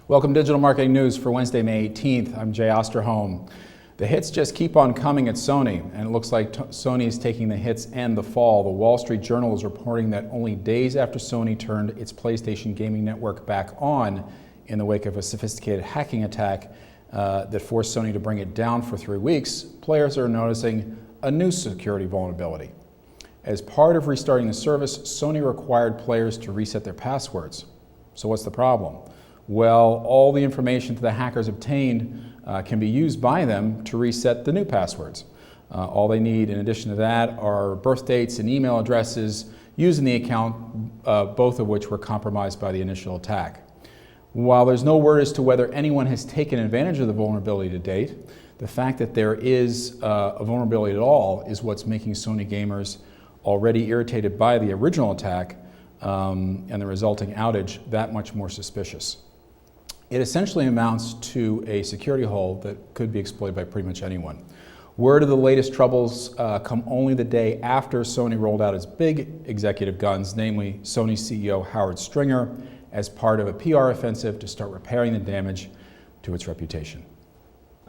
Welcome to Digital Marketing News for Wednesday, May 18th. I'm Jay Osterholm. The hits just keep on coming at Sony, and it looks like Sony is taking the hits and the fall. The Wall Street Journal is reporting that only days after Sony turned its PlayStation gaming network back on in the wake of a sophisticated hacking attack that forced Sony to bring it down for 3 weeks, players are noticing a new security vulnerability. As part of restarting the service, Sony required players to reset their passwords. So what's the problem? Well, all the information that the hackers obtained can be used by them to reset the new passwords. All they need in addition to that are birth dates and email addresses used in the account, both of which were compromised by the initial attack. While there's no word as to whether anyone has taken advantage of the vulnerability to date, the fact that there is a vulnerability at all is what's making Sony gamers already irritated by the original attack and the resulting outage that much more suspicious. It essentially amounts to a security hole that could be exploited by pretty much anyone. Word of the latest troubles come only the day after Sony rolled out its big executive guns, namely Sony CEO Howard Stringer, as part of a PR offensive to start repairing the damage to its reputation.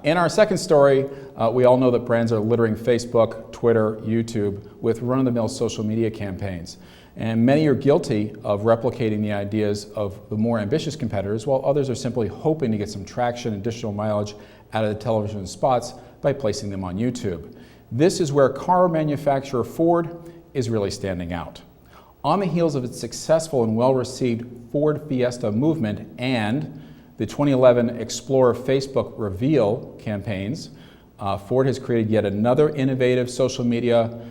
In our second story, we all know that brands are littering Facebook, Twitter, YouTube with run-of-the-mill social media campaigns. And many are guilty of replicating the ideas of the more ambitious competitors, while others are simply hoping to get some traction and additional mileage out of the television spots by placing them on YouTube. This is where car manufacturer Ford is really standing out. On the heels of its successful and well-received Ford Fiesta movement and the 2011 Explorer Facebook reveal campaigns, Ford has created yet another innovative social media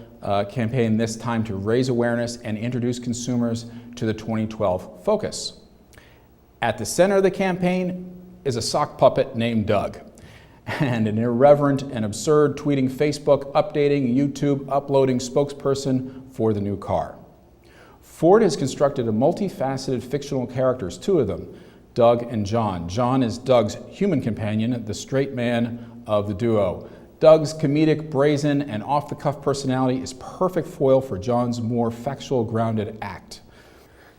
campaign, this time to raise awareness and introduce consumers to the 2012 Focus. At the center of the campaign is a sock puppet named Doug, and an irreverent and absurd tweeting Facebook, updating YouTube, uploading spokesperson for the new car. Ford has constructed a multifaceted fictional characters, two of them, Doug and John. John is Doug's human companion, the straight man of the duo. Doug's comedic, brazen, and off-the-cuff personality is perfect foil for John's more factual, grounded act.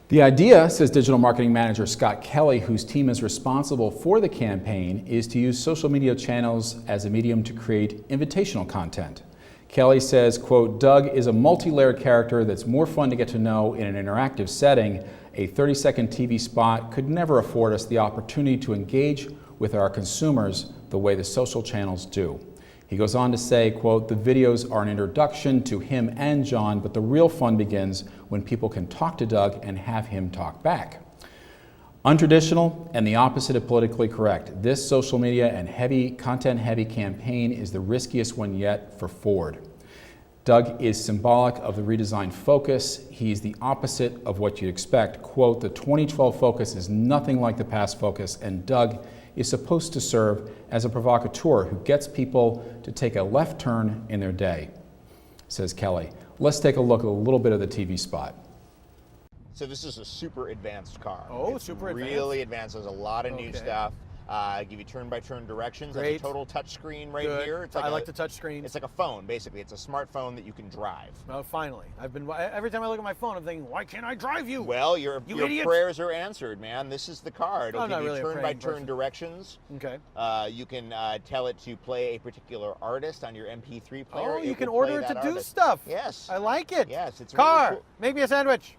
The idea, says digital marketing manager Scott Kelly, whose team is responsible for the campaign, is to use social media channels as a medium to create invitational content. Kelly says, quote, Doug is a multi-layered character that's more fun to get to know in an interactive setting. A 30-second TV spot could never afford us the opportunity to engage with our consumers the way the social channels do. He goes on to say, quote, the videos are an introduction to him and John, but the real fun begins when people can talk to Doug and have him talk back. Untraditional and the opposite of politically correct. This social media and content-heavy campaign is the riskiest one yet for Ford. Doug is symbolic of the redesigned Focus. He's the opposite of what you'd expect. Quote, the 2012 Focus is nothing like the past Focus, and Doug is supposed to serve as a provocateur who gets people to take a left turn in their day, says Kelly. Let's take a look at a little bit of the TV spot. So this is a super advanced car. Oh, it's super advanced. Really advanced. There's a lot of new stuff. Give you turn-by-turn directions. Great. That's a total touch screen right Good. here. It's I like the touch screen. It's like a phone, basically. It's a smartphone that you can drive. Oh, finally. Every time I look at my phone, I'm thinking, why can't I drive you? Well, your idiot. prayers are answered, man. This is the car. It'll I'm give not you really a praying turn-by-turn person. directions. Okay. You can tell it to play a particular artist on your MP3 player. Oh, you can will order play it to that do artist. stuff. Yes. I like it. Yes, it's Car, really cool. make me a sandwich.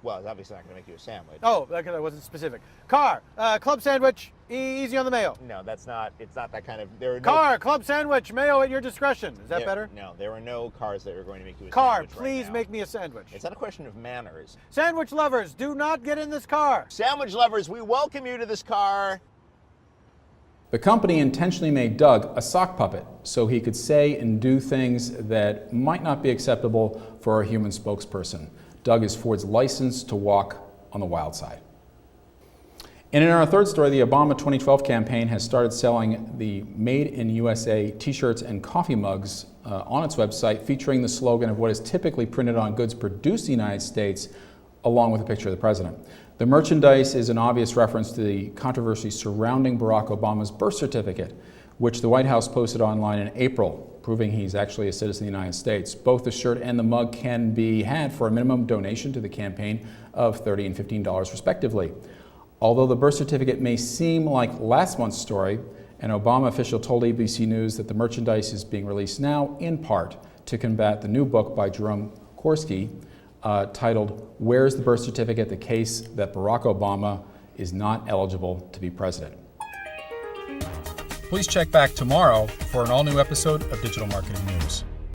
Well, it's obviously not going to make you a sandwich. Oh, that wasn't specific. Car, club sandwich, easy on the mayo. No, it's not that kind of, there are no Car, club sandwich, mayo at your discretion. Is that better? No, there are no cars that are going to make you a Car, sandwich please right now. make me a sandwich. It's not a question of manners. Sandwich lovers, do not get in this car. Sandwich lovers, we welcome you to this car. The company intentionally made Doug a sock puppet so he could say and do things that might not be acceptable for a human spokesperson. Doug is Ford's license to walk on the wild side. And in our third story, the Obama 2012 campaign has started selling the Made in USA t-shirts and coffee mugs on its website, featuring the slogan of what is typically printed on goods produced in the United States, along with a picture of the president. The merchandise is an obvious reference to the controversy surrounding Barack Obama's birth certificate, which the White House posted online in April, proving he's actually a citizen of the United States. Both the shirt and the mug can be had for a minimum donation to the campaign of $30 and $15 respectively. Although the birth certificate may seem like last month's story, an Obama official told ABC News that the merchandise is being released now in part to combat the new book by Jerome Korsky titled "Where's the Birth Certificate? The Case That Barack Obama is Not Eligible to be President." Please check back tomorrow for an all-new episode of Digital Marketing News.